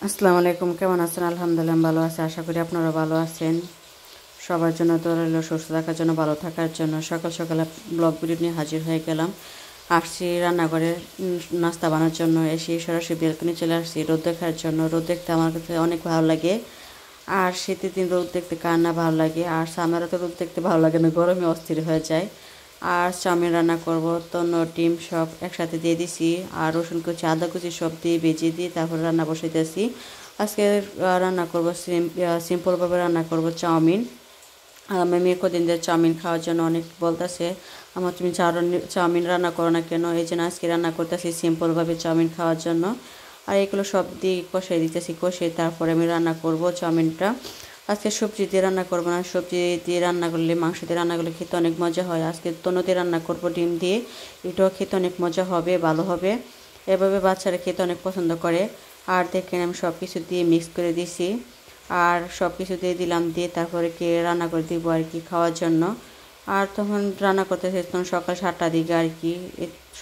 আসসালামু আলাইকুম, কেমন আছেন? আলহামদুলিল্লাহ ভালো আছি, আশা করি আপনারা ভালো আছেন। সবার জন্য দোয়া রইল সুস্থ থাকার জন্য, ভালো থাকার জন্য। সকাল সকালে ব্লগ ভিডিও নিয়ে হাজির হয়ে গেলাম। আসছি রান্নাঘরে নাস্তা বানানোর জন্য। এসে সরাসরি বেলকনি চলে আসছি রোদ দেখার জন্য। রোদ দেখতে আমার কাছে অনেক ভালো লাগে। আর শীতের দিন রোদ দেখতে কার না ভালো লাগে। আর সামারে তো রোদ দেখতে ভালো লাগে না, গরমে অস্থির হয়ে যায়। আর চাউমিন রান্না করব, তন্ন ডিম সব একসাথে দিয়ে দিছি। আর রসুন কুচি আদা কুচি সব দিয়ে ভেজে দিয়ে তারপরে রান্না বসাইতেছি। আজকে রান্না করব সিম্পলভাবে রান্না করব চাউমিন। আর আমার মেয়ে কদিন ধরে চাউমিন খাওয়ার জন্য অনেক বলতেছে, আমার তুমি চাউমিন রান্না করো না কেন? এই জন্য আজকে রান্না করতেছি সিম্পলভাবে চাউমিন খাওয়ার জন্য। আর এগুলো সব দিয়ে কষাই দিতেছি, কষে তারপরে আমি রান্না করব চাউমিনটা। আজকে সবজি দিয়ে রান্না করবো না, সবজি দিয়ে রান্না করলে, মাংস দিয়ে রান্না করলে খেতে অনেক মজা হয়। আজকে তন্ন দিয়ে রান্না করব ডিম দিয়ে, এটাও খেতে অনেক মজা হবে, ভালো হবে। এভাবে বাচ্চারা খেতে অনেক পছন্দ করে। আর দেখেন আমি সব কিছু দিয়ে মিক্স করে দিছি। আর সব কিছু দিয়ে দিলাম, দিয়ে তারপরে রান্না করে দিব আর কি খাওয়ার জন্য। আর তখন রান্না করতেছি তখন সকাল 7টার দিকে আর কি।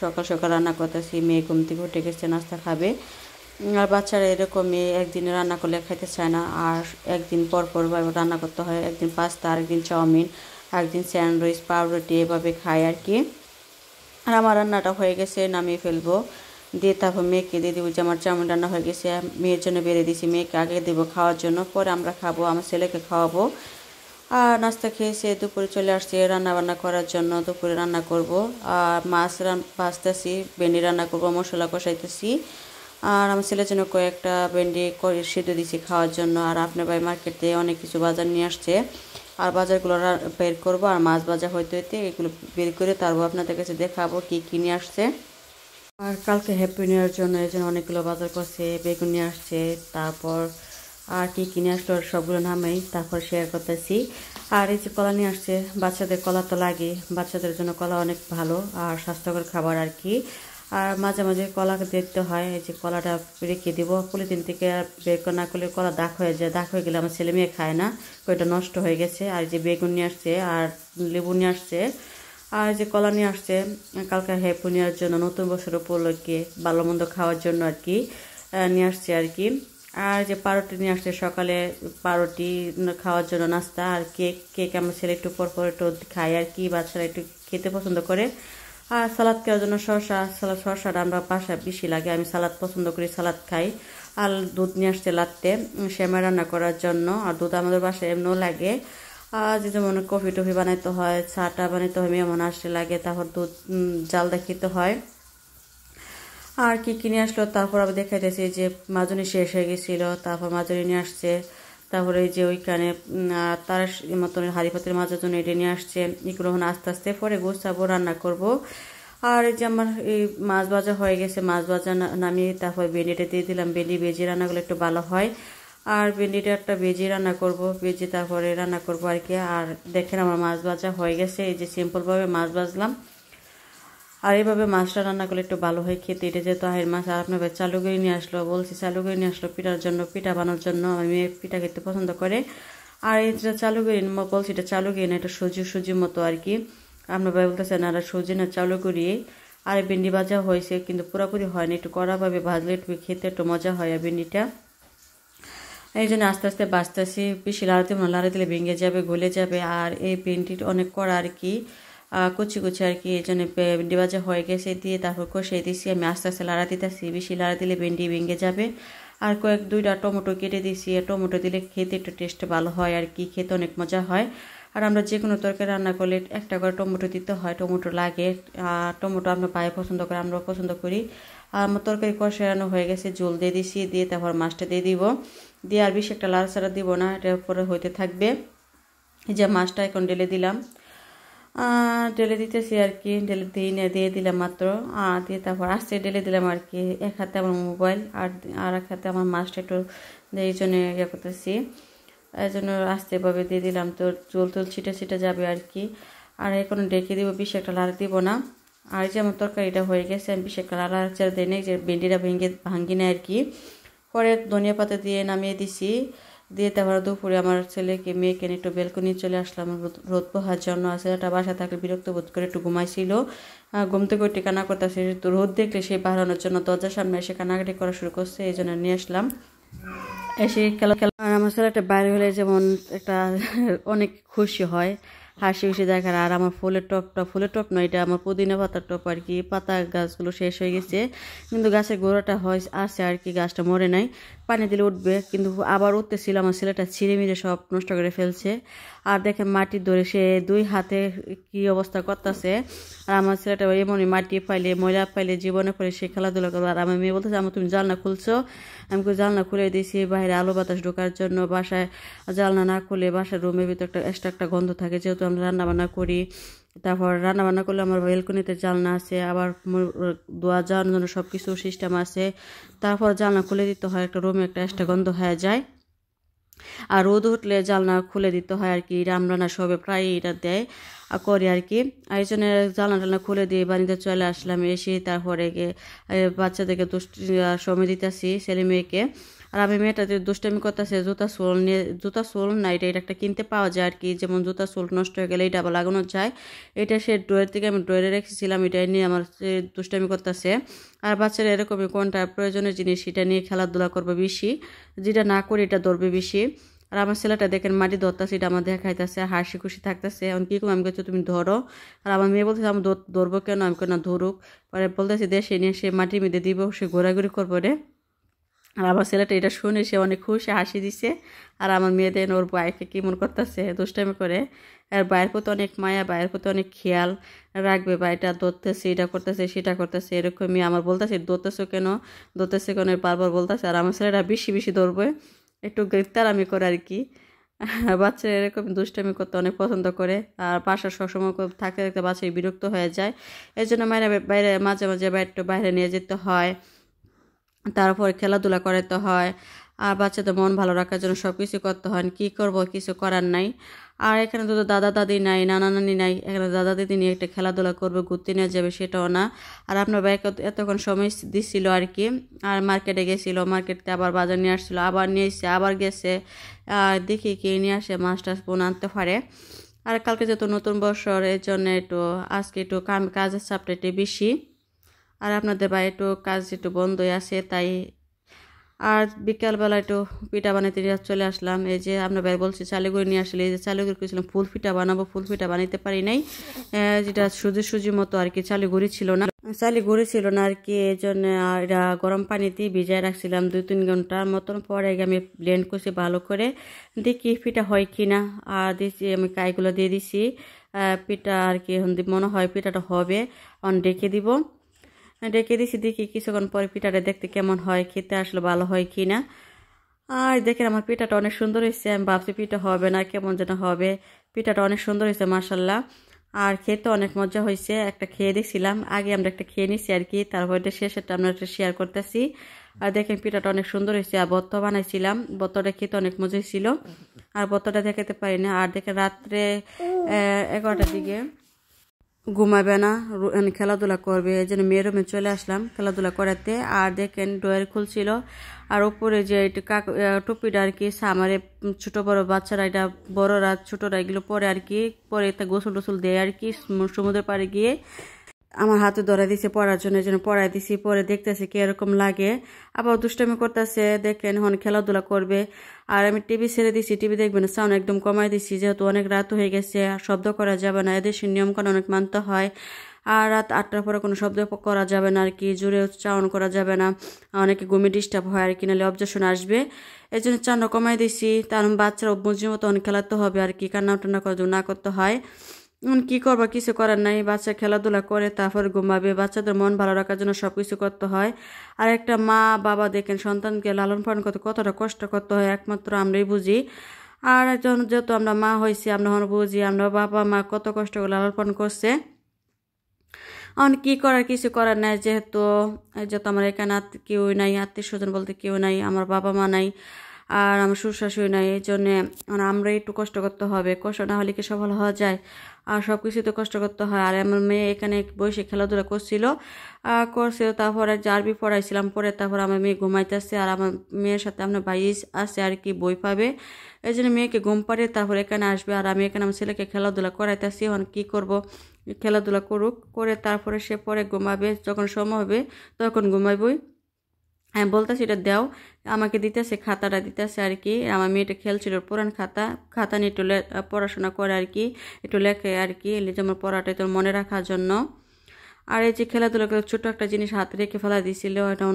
সকাল সকাল রান্না করতেছি, মেয়ে ঘুম থেকে উঠে গেছে, নাস্তা খাবে। আর বাচ্চারা এরকমই, একদিনে রান্না করলে খাইতে চায় না। আর একদিন পর পর রান্না করতে হয়, একদিন পাস্তা, আরেকদিন চাউমিন, একদিন স্যান্ডউইচ, পাউরুটি, এভাবে খায় আর কি। আর আমার রান্নাটা হয়ে গেছে, নামিয়ে ফেলবো। দিয়ে তারপর মেয়েকে দিয়ে দেবো যে আমার চাউমিন রান্না হয়ে গেছে। মেয়ের জন্য বেড়ে দিছি, মেয়েকে আগে দেবো খাওয়ার জন্য, পরে আমরা খাবো, আমার ছেলেকে খাওয়াবো। আর নাস্তা খেয়েছে, দুপুরে চলে আসছে রান্না বান্না করার জন্য। দুপুরে রান্না করব। আর মাছ ভাজতেছি, ভেন্ডি রান্না করব, মশলা কষাইতেছি। আর আমার ছেলের জন্য কয়েকটা ভেন্ডি সিদ্ধ দিছি খাওয়ার জন্য। আর আপনার ভাই মার্কেট থেকে অনেক কিছু বাজার নিয়ে আসছে, আর বাজারগুলো বের করবো। আর মাছ বাজার হইতে হইতে এগুলো বের করে তারপর আপনাদের কাছে দেখাবো কী কী নিয়ে আসছে। আর কালকে হ্যাপি নিউ ইয়ার জন্য এই জন্য অনেকগুলো বাজার করছে, বেগুন নিয়ে আসছে, তারপর আর কি কিনে আসলো সবগুলো নামেই তারপর শেয়ার করতেছি। আর এই যে কলা নিয়ে আসছে, বাচ্চাদের কলা তো লাগে, বাচ্চাদের জন্য কলা অনেক ভালো আর স্বাস্থ্যকর খাবার আর কি। আর মাঝে মাঝে কলা দেখতে হয়, এই যে কলাটা রেখে দিব, পলিথিন থেকে বের না করলে কলা দাগ হয়ে যায়, দাগ হয়ে গেলে আমার ছেলে মেয়ে খায় না, ওইটা নষ্ট হয়ে গেছে। আর যে বেগুন নিয়ে আসছে আর লেবু নিয়ে আসছে, আর যে কলা নিয়ে আসছে কালকে হ্যাপি নেওয়ার জন্য, নতুন বছর উপলক্ষে ভালো মন্দ খাওয়ার জন্য আর কি নিয়ে আসছে আর কি। আর যে পাউরুটি নিয়ে আসছে সকালে, পাউরুটি খাওয়ার জন্য নাস্তা। আর কেক, কেক আমার ছেলে একটু পর পর একটু খায় আর কি, বাচ্চারা একটু খেতে পছন্দ করে। আর সালাদ খাওয়ার জন্য শসাটা আমরা বাসায় বেশি লাগে, আমি সালাদ পছন্দ করি, সালাদ খাই। আর দুধ নিয়ে আসছে লাত্তে সেমাই রান্না করার জন্য। আর দুধ আমাদের বাসায় এমনও লাগে। আর যে যেমন কফি টফি বানাইতে হয়, চাটা বানাইতে হয়, মেমন আসতে লাগে, তারপর দুধ জাল দেখিতে হয়। আর কি কিনে আসলো তারপর আবার দেখাইতেছি যে মাজনি শেষ হয়ে গেছিলো, তারপর মাজনি নিয়ে আসছে। তারপরে এই যে ওইখানে তার মতন হাঁড়ি পাতির মাজার জন্য এটা নিয়ে আসছে। এগুলো আস্তে আস্তে পরে গোছাবো, রান্না করব। আর এই যে আমার এই মাছ ভাজা হয়ে গেছে, মাছ ভাজা নামিয়ে তারপর ভেন্ডিটা দিয়ে দিলাম, ভেন্ডি ভেজে রান্না করলে একটু ভালো হয়। আর ভেন্ডিটা একটা ভেজে রান্না করব, ভেজে তারপরে রান্না করব আর কি। আর দেখেন আমার মাছ ভাজা হয়ে গেছে, এই যে সিম্পলভাবে মাছ ভাজলাম। আর এইভাবে মাছটা রান্না করলে একটু ভালো হয় খেতে। এটা যেহেতু আহের মাছ, আর আপনার চালুগুড়ি নিয়ে আসলো, বলছি চালুগুড়ি নিয়ে আসলো পিঠার জন্য, পিঠা বানানোর জন্য। আমি পিঠা খেতে পছন্দ করে। আর এটা চালুগুড়ি বলছি, এটা চালুগুড়ি না, এটা সুজির মতো আর কি। আপনার ভাই বলতেছেন আর সুজি না চালুগুড়ি। আর ভেন্ডি ভাজা হয়েছে কিন্তু পুরোপুরি হয়নি, একটু কড়াভাবে ভাজলে একটু খেতে একটু মজা হয় আর ভেন্ডিটা। এই জন্য আস্তে আস্তে বাঁচতেছি, বেশি লাড়াতে দিলে ভেঙে যাবে, গলে যাবে। আর এই ভেন্ডিটা অনেক কড়া আর কি, কুচি কুচি আর কি। এই জন্য ভেন্ডি ভাজা হয়ে গেছে, দিয়ে তারপর কষিয়ে দিছি। আমি আস্তে আস্তে লাড়া দিতেছি, বেশি লাড়া দিলে ভেন্ডি ভেঙে যাবে। আর দুইটা টমেটো কেটে দিছি, টমেটো দিলে খেতে একটু টেস্ট ভালো হয় আর কি, খেতে অনেক মজা হয়। আর আমরা যে কোনো তরকারি রান্না করলে একটা করে টমেটো দিতে হয়, টমেটো লাগে। টমেটো আমরা পায়ে পছন্দ করে, আমরাও পছন্দ করি। আর আমার তরকারি কষানো হয়ে গেছে, জল দিয়ে দিছি, দিয়ে তারপর মাছটা দিয়ে দিব, দিয়ে আর বেশি একটা লাড়াচাড়া দিব না, এটার উপরে হইতে থাকবে। এই যে মাছটা এখন ঢেলে দিলাম, ঢেলে দিতেছি আর কি, ঢেলে দিয়ে দিলাম মাত্র। দিয়ে তারপর আস্তে ঢেলে দিলাম আর কি। এক হাতে আমার মোবাইল আর এক হাতে আমার মাছটা একটু, এই জন্য ইয়ে করতেছি, এই জন্য আস্তেভাবে দিয়ে দিলাম, তো জল ছিটে যাবে আর কি। আর এখন ডেকে দিব, বেশি একটা লাড়া দিব না। আর যে আমার তরকারিটা হয়ে গেছে, আমি বেশি একটা লাড়াচাড়া দিই না, যে ভেন্ডিটা ভাঙ্গি না আর কি। পরে ধনিয়া পাতা দিয়ে নামিয়ে দিছি, দিয়ে তারপর দুপুরে আমার ছেলেকে মেয়েকে নিয়ে একটু বেলকনি চলে আসলাম রোদ পোহার জন্য। ছেলেটা বাসা থাকলে বিরক্ত বোধ করে একটু ঘুমাইছিল, ঘুম থেকে উঠে কান্না করতেছে, তো রোদ দেখলে সে বাড়ানোর জন্য দরজার সামনে এসে কান্নাকাটি করা শুরু করছে, এই জন্য নিয়ে আসলাম। এসে খেলা খেলা আর আমার ছেলেটা বাইরে হলে যেমন একটা অনেক খুশি হয়, হাসি খুশি দেখার। আর আমার ফুলের টপ নয়, এটা আমার পুদিনা পাতার টপ আর কি। পাতা গাছগুলো শেষ হয়ে গেছে, কিন্তু গাছের গোড়াটা হয় আছে আর কি, গাছটা মরে নাই। পানি দিলে উঠবে, কিন্তু আবার উঠতেছিল। আমার ছেলেটা ছিঁড়ে মিড়ে সব নষ্ট করে ফেলছে। আর দেখে মাটি ধরে সে 2 হাতে কি অবস্থা করতেছে। আর আমার ছেলেটা এমনই মাটি পাইলে ময়লা পাইলে জীবনে পরে সে খেলাধুলা করবে। আর আমার মেয়ে বলতেছে, আমার তুমি জানলা খুলছো? আমি জানলা খুলে দিয়েছি বাইরে আলো বাতাস ঢোকার জন্য। বাসায় জানলা না খুলে বাসার রুমের ভিতরে একটা গন্ধ থাকে, যেহেতু আমরা রান্না বান্না করি। তারপর রান্না বান্না করলে আমার বেলকনিতে জানলা আছে, আবার ধোয়া যাওয়ার জন্য সব কিছু সিস্টেম আছে। তারপর জানলা খুলে দিতে হয়, একটা রুমে একটা গন্ধ হয়ে যায়। আর রোদ উঠলে জানলা খুলে দিতে হয় আর কি। রান্না সবে প্রায় এটা দেয় করে আর কি। আর এই জন্য জানলা খুলে দিয়ে বাড়িতে চলে আসলাম। এসে তারপরে গিয়ে বাচ্চাদেরকে সময় দিতেছি, ছেলে মেয়েকে। আর আমি মেয়েটা যে দুষ্টামি করতেছে, জুতা সোল না, এটা একটা কিনতে পাওয়া যায় আর কি। যেমন জুতা সোল নষ্ট হয়ে গেলে এটা আবার লাগানো যায়। এটা সে ড্রয়ের থেকে আমি ড্রয়ারে রেখেছিলাম, এটা নিয়ে আমার দুষ্টামি করতেছে। আর বাচ্চারা এরকমই, কোনটা প্রয়োজনীয় জিনিস সেটা নিয়ে খেলাধুলা করবে বেশি, যেটা না করে এটা ধরবে বেশি। আর আমার ছেলেটা দেখেন মাটি ধরতেছে, এটা আমার দেখাইতেছে, হাসি খুশি থাকতেছে। এখন কি করবো, আমি বলছি তুমি ধরো। আর আমার মেয়ে বলতেছে আমি ধরবো কেন, আমি কেন ধরুক। পরে বলতেছি দেশে নিয়ে সে মাটির মধ্যে দিব, সে ঘোরাঘুরি করবো রে। আর আমার ছেলেটা এটা শুনে সে অনেক খুশি, হাসি দিছে। আর আমার মেয়েদের ওর বাইকে কেমন করতেছে, দুষ্টামি করে। আর বাইরের প্রতি অনেক মায়া, বাইরের প্রতি অনেক খেয়াল রাখবে। বা এটা ধরতেছে, এটা করতেছে, সেটা করতেছে, এরকমই আমার বলতেছে ধরতেছো কেন, ধরতেছে কেন বারবার বলতেছে। আর আমার ছেলেটা বেশি বেশি ধরবে, একটু গ্রেফতার আমি করে আর কি। বাচ্চারা এরকম দুষ্টামি করতে অনেক পছন্দ করে। আর বাসা সবসময় থাকতে থাকতে বাচ্চা বিরক্ত হয়ে যায়। এই জন্য বাইরে মাঝে মাঝে বাইরে নিয়ে যেতে হয়, তারপর খেলাধুলা করাতে হয়। আর বাচ্চাদের মন ভালো রাখার জন্য সব কিছু করতে হয়। কি করব, কিছু করার নাই। আর এখানে তো দাদা দাদি নাই, নানা নানি নাই। এখানে দাদা দিদি নিয়ে একটা খেলাধুলা করবে, ঘুরতে নিয়ে যাবে, সেটাও না। আর আপনার ভাইকে এতক্ষণ সময় দিচ্ছিল আর কি। আর মার্কেটে গেছিলো, মার্কেটে আবার বাজার নিয়ে আসছিলো, আবার নিয়ে এসছে, আবার গেছে। দেখি কে নিয়ে আসে, মাছ টাছ বোন আনতে পারে। আর কালকে যেহেতু নতুন বছর, এর জন্য একটু আজকে একটু কাজের চাপটা একটু বেশি। আর আপনাদের ভাই একটু কাজ একটু বন্ধই আছে তাই। আর বিকালবেলা একটু পিঠা বানাইতে চলে আসলাম। এই যে আপনার ভাই বলছে চালিগুড়ি নিয়ে আসলে, এই যে চালিগুড়ি করেছিলাম ফুল পিঠা বানাবো, ফুল পিঠা বানাইতে পারি নাই। যেটা সুজি মতো আর কি, চালিগুড়ি ছিল না আর কি। এই জন্য এটা গরম পানিতে ভিজায় রাখছিলাম 2-3 ঘন্টার মতন। পরে আমি ব্লেন্ড করছি ভালো করে, দেখি পিঠা হয় কিনা। আর দিচ্ছি আমি কাইগুলো দিয়ে দিছি পিঠা আর কি। মনে হয় পিঠাটা হবে, ডেকে দিছি। দেখি কিছুক্ষণ পরে পিঠাটা দেখতে কেমন হয়, খেতে আসলে ভালো হয় কি না। আর দেখেন আমার পিঠাটা অনেক সুন্দর হয়েছে। আমি ভাবছি পিঠা হবে না, কেমন যেন হবে। পিঠাটা অনেক সুন্দর হয়েছে মাশাল্লাহ। আর খেতে অনেক মজা হয়েছে। একটা খেয়ে দেখছিলাম, আগে আমরা একটা খেয়ে নিছি আর কি, তারপর এটা শেষেরটা আমরা একটা শেয়ার করতেছি। আর দেখেন পিঠাটা অনেক সুন্দর হয়েছে। আর ভর্তা বানাইছিলাম, ভর্তাটা খেতে অনেক মজা হয়েছিল। আর ভর্তাটা দেখাতে পারি না। আর দেখেন রাত্রে 11টার দিকে ঘুমাবে না, খেলাধুলা করবে। এই জন্য মেয়ের রুমে চলে আসলাম খেলাধুলা করাতে। আর দেখেন ড্রয়ার খুলছিল। আর উপরে যে টুপিটা আর কি, সামারে ছোট বড় বাচ্চারা, এটা বড়রা ছোটরা এগুলো পরে আর কি, পরে গোসল টোসল দেয় আর কি সমুদ্রের পাড়ে গিয়ে। আমার হাতে ধরে দিছে পড়ার জন্য, এই জন্য পড়াই দিছি। পরে দেখতেছি কি এরকম লাগে। আবার দুষ্টামি করতেছে, দেখেন এখন খেলাধুলা করবে। আর আমি টিভি ছেড়ে দিছি, টিভি দেখবে না, সাউন্ড একদম কমাই দিছি, যেহেতু অনেক রাত হয়ে গেছে। আর শব্দ করা যাবে না, এদেশের নিয়মকানুন অনেক মানতে হয়। আর রাত 8টার পরে কোনো শব্দ করা যাবে না আর কি, জোরে চাউন করা যাবে না, অনেকে ঘুমে ডিস্টার্ব হয় আর কি, নাহলে অবজেকশন আসবে। এই জন্য চাউন্ড কমাই দিছি। তার বাচ্চারা বুঝির মতো অনেক খেলাতে হবে আর কি, কান্না টান্না না করতে হয়। কি করবা, কিছু করার নাই। বাচ্চা খেলাধুলা করে তারপর ঘুমাবে। বাচ্চাদের মন ভালো রাখার জন্য সবকিছু করতে হয়। আর একটা মা বাবা দেখেন সন্তানকে লালন পালন করতে কতটা কষ্ট করতে হয়, একমাত্র আমরাই বুঝি। আর যেহেতু আমরা মা হয়েছি, আমরা বুঝি আমরা বাবা মা কত কষ্ট করে লালন পালন করছে। এখন কি করার, কিছু করার নাই। যেহেতু আমার এখানে কেউ নাই, আত্মীয় স্বজন বলতে কেউ নাই, আমার বাবা মা নাই, আর আমার শ্বশুর শাশুড়ি নাই। এই জন্যে আমরা একটু কষ্ট করতে হবে, কষ্ট না হলে কি সফল হওয়া যায়। আর সব কিছুতে কষ্ট করতে হয়। আর আমার মেয়ে এখানে বসে খেলাধুলা করছিল। তারপরে আরবি পড়াইছিলাম, পরে তারপর আমার মেয়ে ঘুমাইতেছে। আর আমার মেয়ের সাথে আপনার ভাই আছে আর কি, বই পাবে। এই জন্য মেয়েকে ঘুম পাড়ে তারপর এখানে আসবে। আর আমি এখানে আমার ছেলেকে খেলাধুলা করাইতেছি। এখন কি করব, খেলাধুলা করুক, করে তারপরে সে পরে ঘুমাবে, যখন সময় হবে তখন ঘুমাইবই। আমি বলতেছি এটা দাও, আমাকে দিতেছে, খাতাটা দিতেছে আর কি। আমার মেয়েটা খেলছিল পুরান খাতা নিয়ে একটু পড়াশোনা করে আর কি, একটু লেখে আর কি, যেমন পড়াটা তোর মনে রাখার জন্য। আর এই যে খেলাধুলা করে ছোটো একটা জিনিস হাতে রেখে ফেলা দিছিল, এটা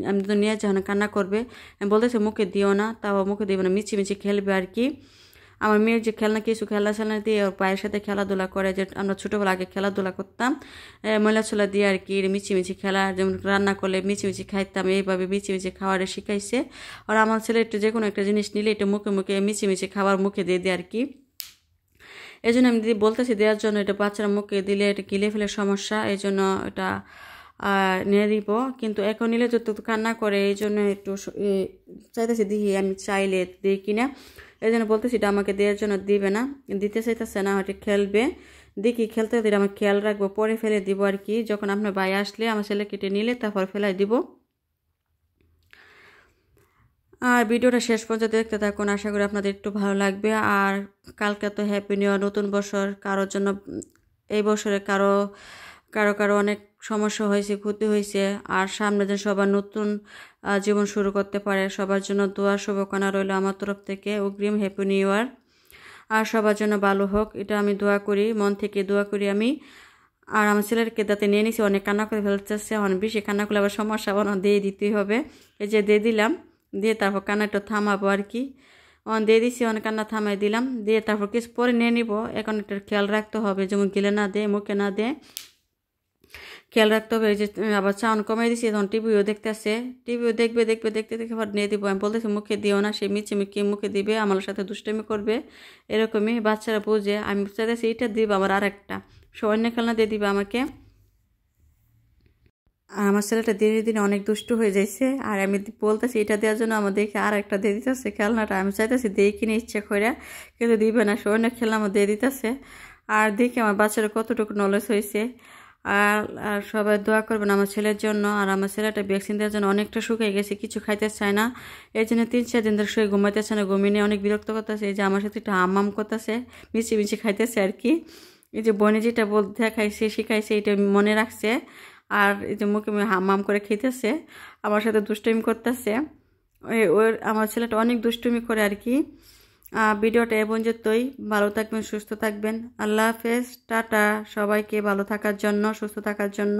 আমি তো নিয়ে যখন কান্না করবে, আমি বলতেছি মুখে দিও না, তাও মুখে দিবে না, মিচি খেলবে আর কি। আমার মেয়ের যে কিছু খেলনা দিয়ে ওর পায়ের সাথে খেলাধুলা করে, যে আমরা ছোটোবেলা আগে খেলাধুলা করতাম ময়লা ছোলা দিয়ে আর কি, মিচি খেলা, যেমন রান্না করলে মিচি খাইতাম, এইভাবে মিচি খাওয়ারে শিখাইছে। আর আমার ছেলে একটু যে কোনো একটা জিনিস নিলে একটু মুখে মিচি খাবার মুখে দিয়ে দেয় আর কি। এই জন্য আমি দিদি বলতেছি দেওয়ার জন্য, এটা বাচ্চারা মুখে দিলে এটা গিলে ফেলে সমস্যা, এই জন্য এটা নিয়ে দিব। কিন্তু এখন নিলে যত কান্না করে, এই জন্য একটু চাইতেছি দিই, আমি চাইলে দিই কিনা, এই জন্য বলতেছি এটা আমাকে দেওয়ার জন্য দিবে না, দিতে চাইতেছে না, হয়তো খেলবে। দেখি খেলতে দিলে আমার খেয়াল রাখবো, পরে ফেলে দিব আর কি। যখন আপনার ভাই আসলে আমার ছেলে কেটে নিলে তারপর ফেলাই দিব। আর ভিডিওটা শেষ পর্যন্ত দেখতে থাকুন, আশা করি আপনাদের একটু ভালো লাগবে। আর কালকে তো হ্যাপি নিউ ইয়ার, নতুন বছর। কারোর জন্য এই বছরে কারো অনেক সমস্যা হয়েছে, ক্ষতি হয়েছে। আর সামনে যে সবার নতুন জীবন শুরু করতে পারে, সবার জন্য দোয়া শুভকামনা রইল আমার তরফ থেকে, অগ্রিম হ্যাপি নিউ ইয়ার। আর সবার জন্য ভালো হোক, এটা আমি দোয়া করি, মন থেকে দোয়া করি আমি। আর আমার ছেলেকে দাঁতে নিয়ে নিছি, অনেক কান্না করে ফেলতেছে, অনেক বেশি কান্না করলে আবার সমস্যা, আবার দিয়ে দিতেই হবে। এই যে দিয়ে দিলাম, দিয়ে তারপর কান্নাটা থামাবো আর কি। দিয়ে দিছি, অনেক কান্না থামাই দিলাম, দিয়ে তারপর কিছু পরে নিয়ে নিব। এখন একটা খেয়াল রাখতে হবে, যেমন গিলে না দেয়, মুখে না দেয়, খেয়াল রাখতে হবে। এই যে আবার সাউন্ড কমাই দিছি, তখন টিভিও দেখতেছে, টিভিও দেখতে আবার নিয়ে দিব। আমি বলতেছি মুখে দিও না, সে মিচি মুখে দিবে, আমার সাথে দুষ্টামি করবে, এরকমই বাচ্চারা বুঝে। আমি চাইতেছি এটা দিব, আবার আর একটা অন্য খেলনা দিয়ে দিবে আমাকে। আর আমার ছেলেটা দিনে দিনে অনেক দুষ্টু হয়ে যাইছে, আর আমি বলতেছি এটা দেওয়ার জন্য আমার দেখে আর একটা দিয়ে দিতেছে খেলনাটা। আমি চাইতেছি দিয়ে কিনে ইচ্ছে করে, কিন্তু দিবে না, অন্য খেলনা আমার দিয়ে দিতেছে। আর দেখি আমার বাচ্চারা কতটুকু নলেজ হয়েছে। আর সবাই দোয়া করবেন আমার ছেলের জন্য। আর আমার ছেলেটা ভ্যাকসিন দেওয়ার জন্য অনেকটা শুকিয়ে গেছে, কিছু খাইতে চায় না, এই জন্য 3-4 দিন ধরে শুয়ে ঘুমাইতেছে না, ঘুমিয়ে নিয়ে অনেক বিরক্ত করতেছে। এই যে আমার সাথে একটু হাম করতেছে, মিচি খাইতেছে আর কি। এই যে বনে যেটা দেখাইছে শিখাইছে, এটা মনে রাখছে। আর এই যে মুখে হাম করে খেতেছে, আমার সাথে দুষ্টুমি করতেছে। আমার ছেলেটা অনেক দুষ্টুমি করে আর কি। ভিডিওটা এ পর্যন্তই, ভালো থাকবেন, সুস্থ থাকবেন, আল্লাহ হাফেজ, টাটা। সবাইকে ভালো থাকার জন্য, সুস্থ থাকার জন্য।